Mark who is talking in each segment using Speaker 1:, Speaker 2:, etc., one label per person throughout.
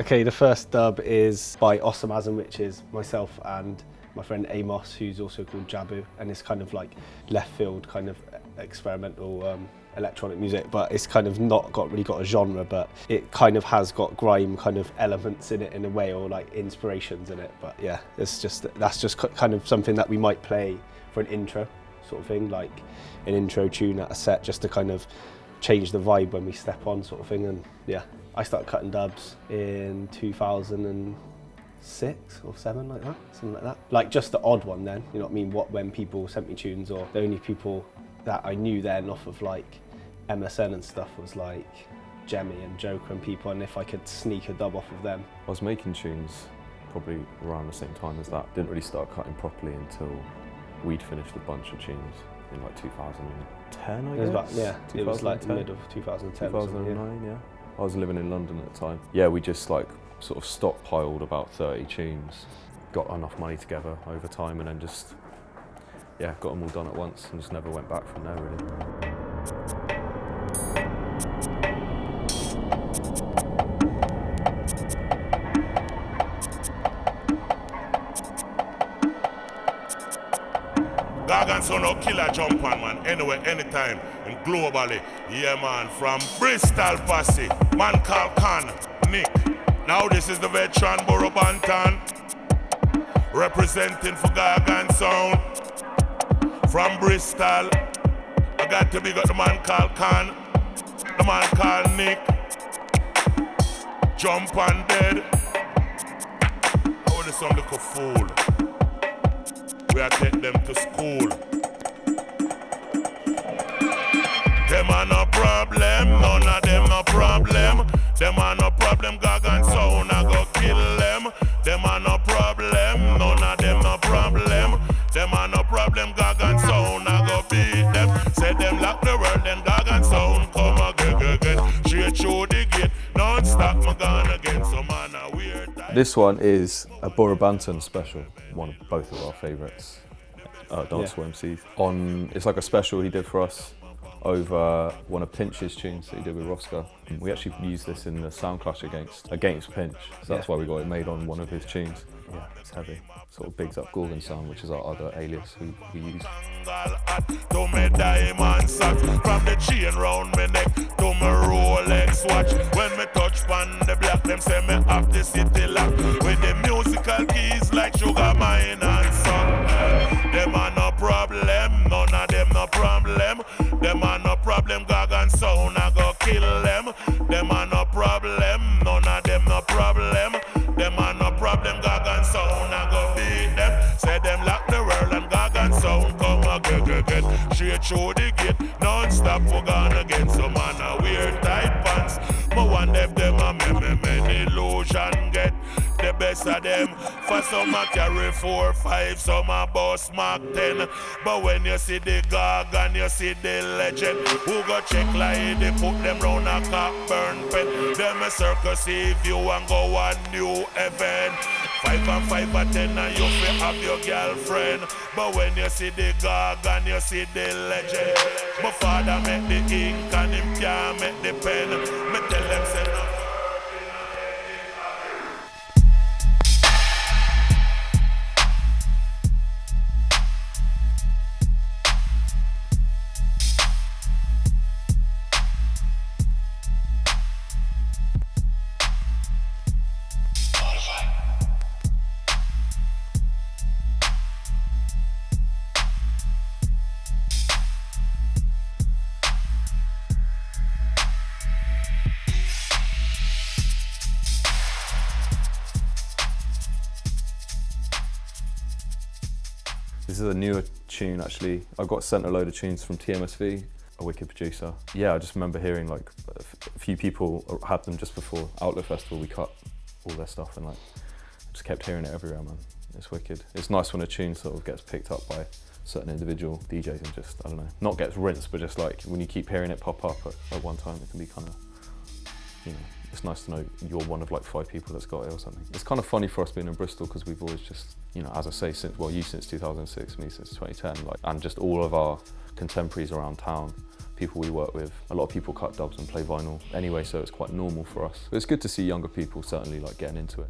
Speaker 1: Okay, the first dub is by Awesomeasm, which is myself and my friend Amos, who's also called Jabu, and it's kind of like left field kind of experimental electronic music, but it's kind of not really got a genre, but it kind of has got grime kind of elements in it in a way, or like inspirations in it. But yeah, that's just kind of something that we might play for an intro sort of thing, like an intro tune at a set, just to kind of change the vibe when we step on sort of thing. And yeah, I started cutting dubs in 2006 or 7, like that, something like that. Like just the odd one then, you know what I mean? When people sent me tunes, or the only people that I knew then off of like MSN and stuff was like Jemmy and Joker and people, and if I could sneak a dub off of them.
Speaker 2: I was making tunes probably around the same time as that. Didn't really start cutting properly until we'd finished a bunch of tunes in like 2010, I guess?
Speaker 1: Yeah, it was like the mid of 2010.
Speaker 2: 2009, yeah. I was living in London at the time. Yeah, we just like sort of stockpiled about 30 tunes, got enough money together over time, and then just, yeah, got them all done at once and just never went back from there, really.
Speaker 3: Gargan son no killer jump on, man, anywhere, anytime, and globally. Yeah, man, from Bristol posse, man called Kahn Neek. Now this is the veteran Borough Bantan, representing for Gargan sound. From Bristol, I got to big up the man called Kahn, the man called Neek. Jump on dead. I want some little fool. We are take them to school. Them are no problem, none of them no problem. Them are no problem, Gargan sound, I go kill them. Them are no problem, none of them no problem. Them are no problem, Gargan sound, I go beat them. Say them lock the world, then Gargan sound come again. Straight through the gate, non-stop, my gun again. So man, a weird type.
Speaker 2: This one is a Borough Bantan special, one of both of our favourites, dancehall MCs. It's like a special he did for us over one of Pinch's tunes that he did with Roscoe. We actually used this in the sound clash against Pinch, so that's why we got it made on one of his tunes. Yeah, it's heavy. Sort of bigs up Gorgon Sound, which is our other alias we use.
Speaker 3: To me diamond socks, from the chain round me neck to me Rolex watch. When me touch pan the block, them say me have the city lock. With the musical keys like Sugar Mine and Sun. Them are no problem, none of them no problem. Them are no problem, Gargan sound, I go kill them. Them are no problem, none of them no problem. Them are no problem, Gargan sound, I go beat them. Say them lock the world and Gargan sound come again. Straight through the gate, non-stop we gone again. So man a wear tight pants, but one of them a many illusion get. The best of them, for some a carry 4, 5, some a boss Mark 10. But when you see the Gargan, you see the legend. Who go check like they put them round a Cockburn pen. Them a circus see view and go a new event. 5 and 5 and 10 and you feel have your girlfriend. But when you see the Gargan, you see the legend. My father make the ink and him can't make the pen. Me tell them say no.
Speaker 2: This is a newer tune actually. I got sent a load of tunes from TMSV, a wicked producer. Yeah, I just remember hearing like a few people had them just before Outlet Festival. We cut all their stuff and like just kept hearing it everywhere, man. It's wicked. It's nice when a tune sort of gets picked up by certain individual DJs and just, I don't know, not gets rinsed, but just like when you keep hearing it pop up at one time, it can be kind of, you know, it's nice to know you're one of like 5 people that's got it or something. It's kind of funny for us being in Bristol because we've always just, you know, as I say, you since 2006, me since 2010, like, and just all of our contemporaries around town, people we work with. A lot of people cut dubs and play vinyl anyway, so it's quite normal for us. But it's good to see younger people certainly like getting into it.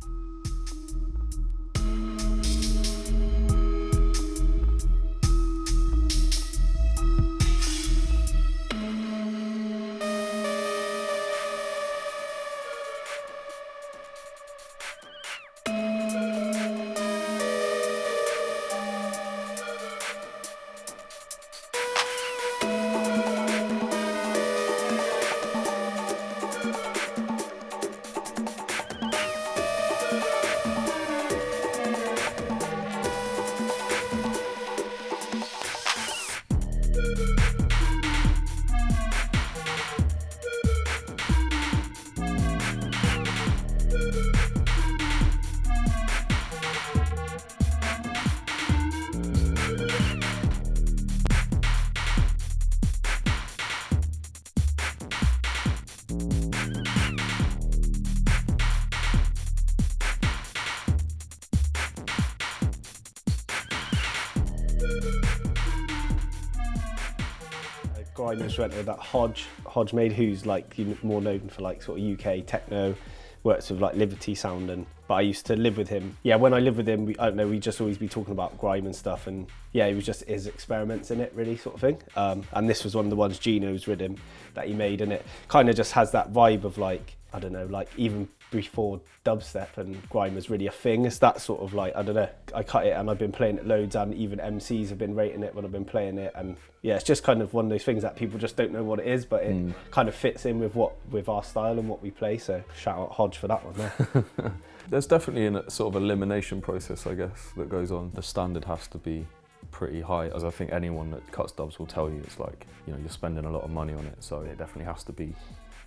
Speaker 1: Grime instrumental that Hodge made, who's like more known for like sort of UK techno, works with like Liberty Sound, but I used to live with him. Yeah, when I lived with him, I don't know, we'd just always be talking about grime and stuff, and yeah, it was just his experiments in it really, sort of thing. And this was one of the ones, Gino's rhythm, that he made, and it kind of just has that vibe of like, I don't know, like even before dubstep and grime was really a thing, it's that sort of like, I don't know, I cut it and I've been playing it loads, and even MCs have been rating it when I've been playing it, and yeah, it's just kind of one of those things that people just don't know what it is, but it kind of fits in with our style and what we play, so shout out Hodge for that one there.
Speaker 2: There's definitely a sort of elimination process, I guess, that goes on. The standard has to be pretty high, as I think anyone that cuts dubs will tell you. It's like, you know, you're spending a lot of money on it, so it definitely has to be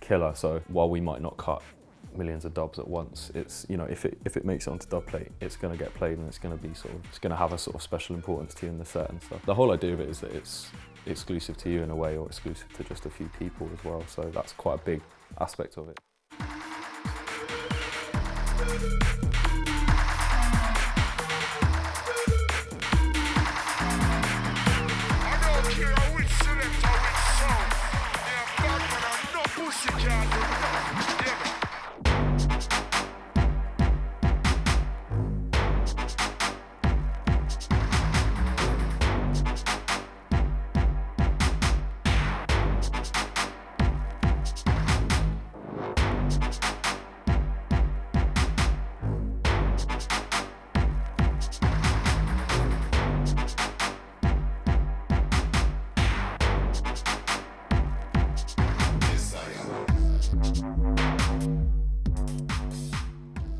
Speaker 2: killer. So while we might not cut millions of dubs at once, it's, you know, if it makes it onto dub plate, it's going to get played, and it's going to be it's going to have a sort of special importance to you in the set and stuff. The whole idea of it is that it's exclusive to you in a way, or exclusive to just a few people as well, so that's quite a big aspect of it.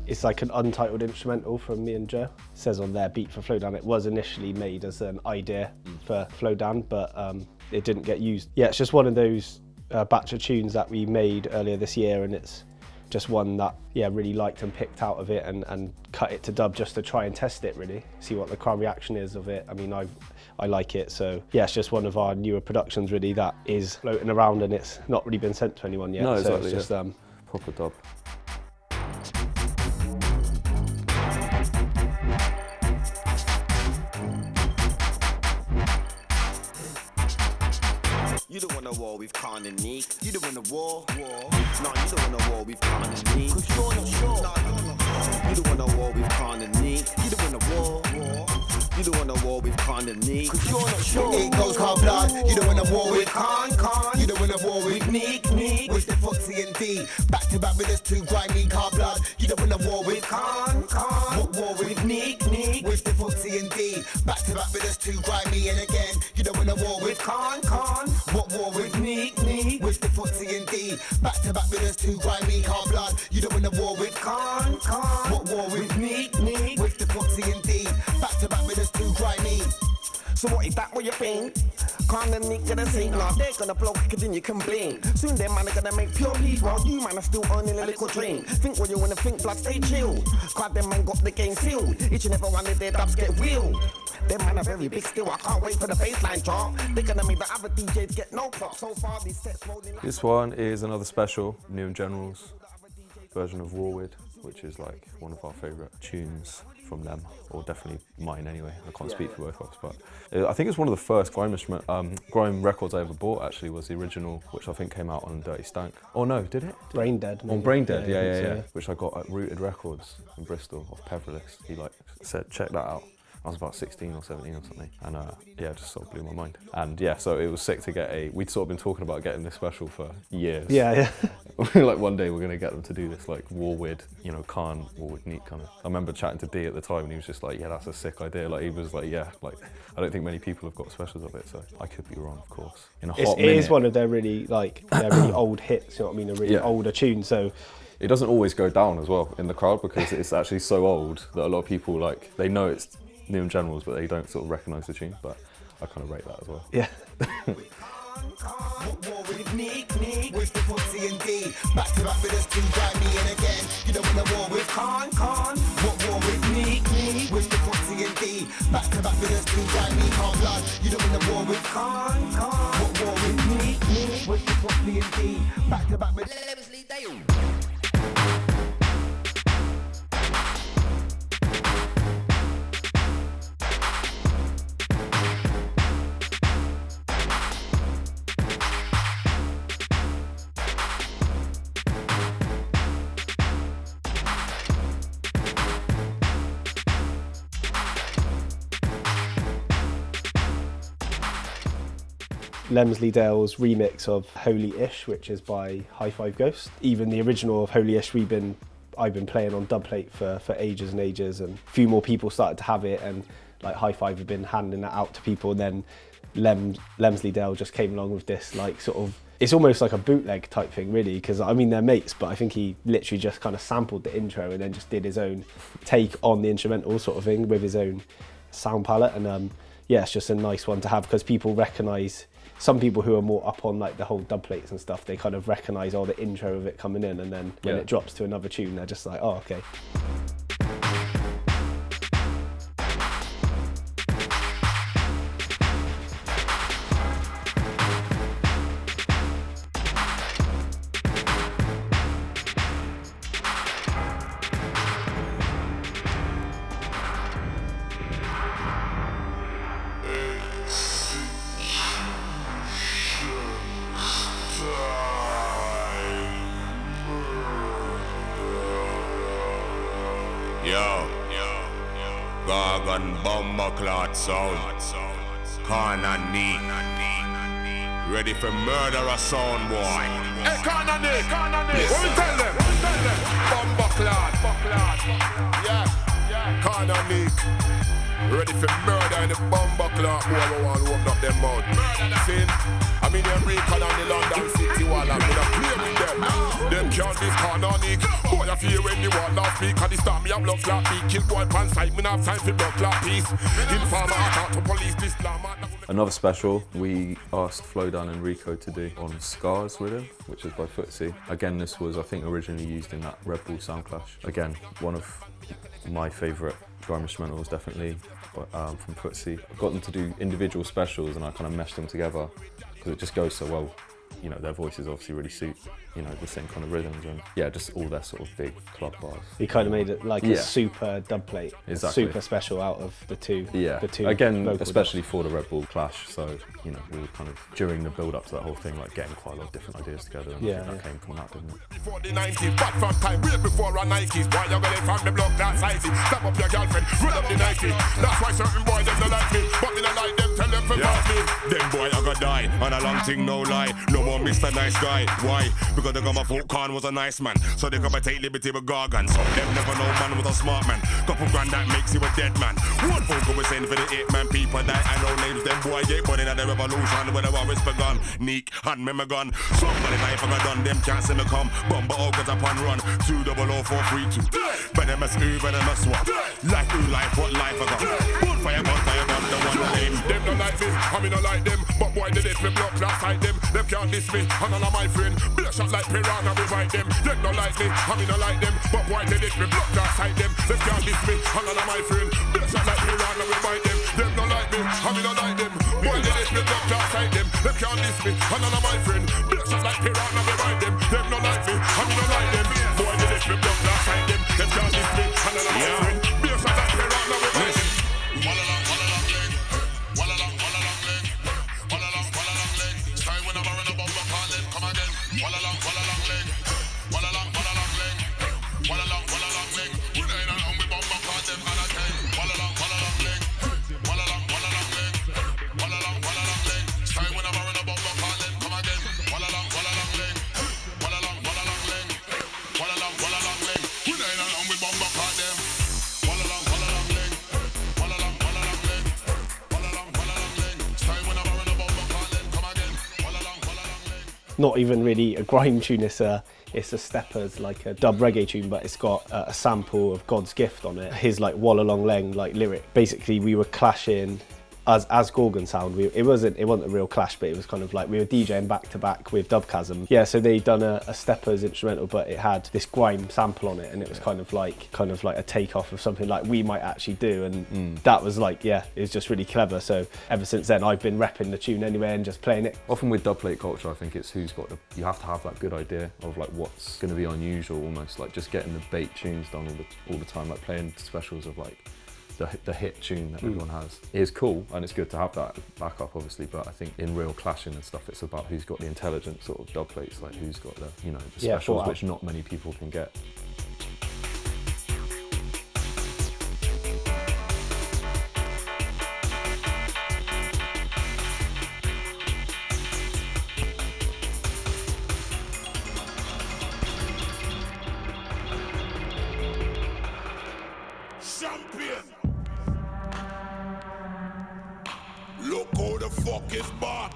Speaker 1: It's like an untitled instrumental from me and Joe. It says on there, beat for Flowdown. It was initially made as an idea for Flowdown, but it didn't get used. Yeah, it's just one of those batch of tunes that we made earlier this year, and it's just one that, yeah, really liked and picked out of it and cut it to dub just to try and test it, really, see what the crowd reaction is of it. I mean, I like it, so yeah, it's just one of our newer productions really that is floating around, and it's not really been sent to anyone yet.
Speaker 2: No, exactly,
Speaker 1: so it's just
Speaker 2: proper dub.
Speaker 4: You don't want a war with Kahn and Neek. You don't want a war. No, you don't want a war with Kahn and Neek. Cause you're not sure. No, you're not sure. You don't want a war with Kahn and Neek. You don't want a war. You don't want a war with Kahn and Neek. Cause you're not sure. It goes Kahn blood. You don't want a war with Kahn. You don't want a war with Neek. With the Foxy and D. Back to back with us two grimy Kahn blood. You don't want a war with Kahn. What war with Neek. With the Foxy and D. Back to back with us two grimy, and again, you don't want a war with Kahn. What war with Neek. With the Foxy and D. Back to back with us two grimy Kahn blood. You don't want a war with Kahn. What war with Neek. With the Foxy and D. Back to back with us two grimy. So what is that what you think? Kahn and Neek gonna sing, now they're gonna blow quicker than you can blink. Soon them man are gonna make pure peace, while you man are still earning a little drink. Think what you wanna think, blood, stay chill. Cause them man got the game sealed. Each and every one of their dubs get wheeled. Them man are very big still, I can't wait for the baseline drop. They're gonna make the other DJs get no props. So far these sets rolling.
Speaker 2: This one is another special, New and General's version of Warwood. which is like one of our favourite tunes from them, or definitely mine anyway. I can't speak for both of us, but I think it's one of the first grime records I ever bought. Actually, was the original, which I think came out on Dirty Stank. Oh no, did it?
Speaker 1: Brain Dead. Maybe.
Speaker 2: On Brain Dead, yeah.
Speaker 1: So.
Speaker 2: Which I got at Rooted Records in Bristol off Peverlist. He like said, check that out. I was about 16 or 17 or something, and yeah, it just sort of blew my mind. And yeah, so it was sick to get we'd sort of been talking about getting this special for years.
Speaker 1: Yeah.
Speaker 2: Like one day we're gonna get them to do this like Warwood, you know, Kahn, Warwood Neek kind of. I remember chatting to D at the time, and he was just like, yeah, that's a sick idea. Like he was like, yeah, like I don't think many people have got specials of it, so I could be wrong, of course. In a hot minute.
Speaker 1: It is one of their really really old hits. You know what I mean? A really older tune. So.
Speaker 2: It doesn't always go down as well in the crowd because it's actually so old that a lot of people like they know it's New and Generals, but they don't sort of recognise the tune. But I kind of rate that as well.
Speaker 1: Yeah.
Speaker 4: What war with Neek, with the footsie and D. Back to back with us, King Grime, and again. You don't win a war with Kahn. What war with Neek, with the footsie and D. Back to back with us, King Grime, can't blood. You don't win a war with Kahn. What war with Neek, with the footsie and D. Back to back with Slimzee.
Speaker 1: Lemsley Dale's remix of Holy-ish, which is by High Five Ghost. Even the original of Holy-ish I've been playing on dubplate for ages and ages, and a few more people started to have it, and like High Five have been handing that out to people, and then Lemsley Dale just came along with this like sort of, it's almost like a bootleg type thing really, because I mean they're mates, but I think he literally just kind of sampled the intro and then just did his own take on the instrumental sort of thing with his own sound palette, and yeah, it's just a nice one to have because people recognise, some people who are more up on like the whole dubplates and stuff, they kind of recognise the intro of it coming in, and then when it drops to another tune, they're just like, oh, okay.
Speaker 3: Gargan bomber clot sound. Kahn and Neek. Ready for murder a sound boy. Hey, Kahn and Neek. What we tell them? Bomber clot. Yeah. Kahn and Neek. Ready for murder in the bomber clot. Boy, want to open up them mouth. Sin. I mean, them recall on the London City wall, I'm gonna play with them. Them can't this Kahn and Neek. Boy, I feel when the wall not speak, and they start me a blood clot beat. Kill boy pan sight, me not have time for blood clot peace. Informer attack to police this slam.
Speaker 2: Another special we asked Flowdown and Rico to do on Scars Rhythm, which is by Footsie. Again, this was, I think, originally used in that Red Bull Sound Clash. Again, one of my favourite grime instrumentals, definitely, from Footsie. I got them to do individual specials and I kind of meshed them together because it just goes so well. You know, their voices obviously really suit, you know, the same kind of rhythms, and yeah, just all their sort of big club bars.
Speaker 1: He kind of made it like a super dubplate,
Speaker 2: exactly.
Speaker 1: Super special out of the two.
Speaker 2: Yeah,
Speaker 1: the two
Speaker 2: again, especially for the Red Bull Clash. So you know, we were kind of during the build up to that whole thing, like getting quite a lot of different ideas together, and I think that came from that, didn't it?
Speaker 3: Before the 90s, back from time, way before our Nikes. Why you gonna from the block that size? Step up your girlfriend, roll up the 90s. That's why certain boys them don't like me, but me don't like them. Tell them for me. Them boy I gotta die, and a long thing no lie. No more Mr. Nice Guy. Why? Because they got my folk Kahn was a nice man, so they come and take liberty with Gargan. So them never know man was a smart man. Couple grand that makes you a dead man. One folk was saying for the 8-man people die. I know names them boy get but in the revolution when the war is begun. Neek hand me my gun. Somebody knife I got done. Them can't see me come. Bomber all gets upon run. 2004332. Venomous venomous swap. Life through life, what life I got. Bonfire, the one name. Them don't like me, I mean I like them. But boy they did me block last night them. Them can't diss me, and all of my friend. Be a shot like piranha, we fight them. Them don't like me, I mean I like them. But boy they did me block last night them. Them can't diss me, and all of my friend. Be a shot like piranha, we fight them. Them don't like me, I mean I like them. Boy they did me block last night them. Them can't diss me, and all of my friend. Be a shot like piranha, we fight them. Them don't like me, I mean I like them. Boy they did me block last night them. Walla long leg. Walla long leg. Walla long leg. We ain't along with bomb cause them and I tell. Walla long leg. Walla long leg. Walla long leg. Stay when I'm in a bomb call them come again. Walla long leg. Walla long leg. Walla long leg. We ain't along with bomb cause them. Walla long leg. Walla long leg. Walla long leg. Stay when I'm in a bomb call them come again. Walla long leg.
Speaker 1: Not even really a grime tune, it's a steppers, like a dub reggae tune, but it's got a sample of God's Gift on it. His like Walla Long Leng like lyric. Basically we were clashing as Gorgon Sound. It wasn't a real clash, but it was kind of like we were DJing back to back with Dubchasm. Yeah, so they done a steppers instrumental, but it had this grime sample on it, and it was kind of like a takeoff of something like we might actually do, and that was like, yeah, it was just really clever. So ever since then I've been repping the tune anyway and just playing it.
Speaker 2: Often with dubplate culture, I think it's you have to have that good idea of like what's going to be unusual, almost like just getting the bait tunes done all the time, like playing specials of like the hit tune that everyone has. It is cool and it's good to have that backup obviously, but I think in real clashing and stuff, it's about who's got the intelligent sort of dubplates, like who's got the, you know, the specials which not many people can get.
Speaker 3: Champion. Look how the fuck is back.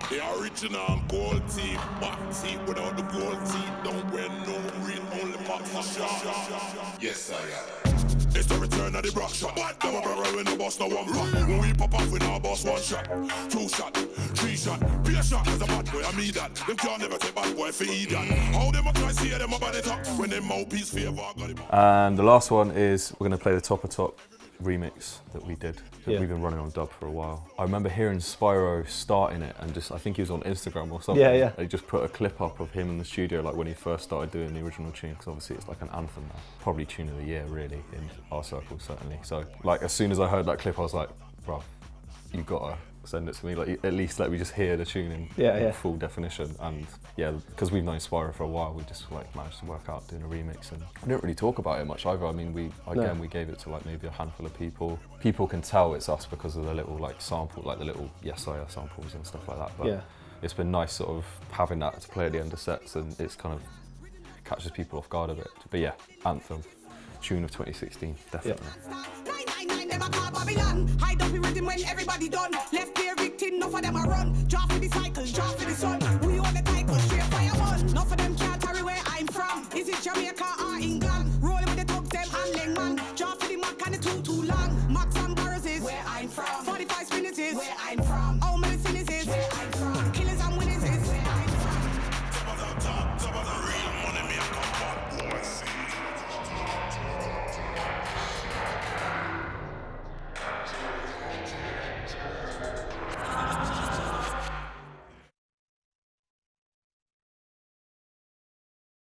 Speaker 3: The original gold team, back team without the gold team. Don't wear no ring, only box shot. Yes, I am. It's the return of the rock shot. Now a brother when the boss no one pop. When we pop off with our boss, 1 shot, 2 shot, 3 shot. Be a shot as a bad boy, I mean that. Them can't never take bad boy for eat that. How them a try see them about it up when them mouthpiece favor got it.
Speaker 2: And the last one is we're going to play the Top of Top remix that we did. We've been running on dub for a while. I remember hearing Spyro starting it and just, I think he was on Instagram or something.
Speaker 1: Yeah.
Speaker 2: They just put a clip up of him in the studio like when he first started doing the original tune, because obviously it's like an anthem now. Probably tune of the year really in our circle certainly. So like as soon as I heard that clip I was like, bro, you gotta send it to me, like at least let me just hear the tune in full definition. And yeah, because we've known Spyro for a while, we just like managed to work out doing a remix, and we didn't really talk about it much either. I mean, we gave it to like maybe a handful of people. People can tell it's us because of the little like sample, like the little Yes I Am samples and stuff like that. But it's been nice sort of having that to play at the end of sets, and it's kind of catches people off guard a bit. But yeah, anthem, tune of 2016, definitely.
Speaker 5: Hide up the rhythm when everybody done. Left there victim, enough of them a run. Draw for the cycle, draw for the sun.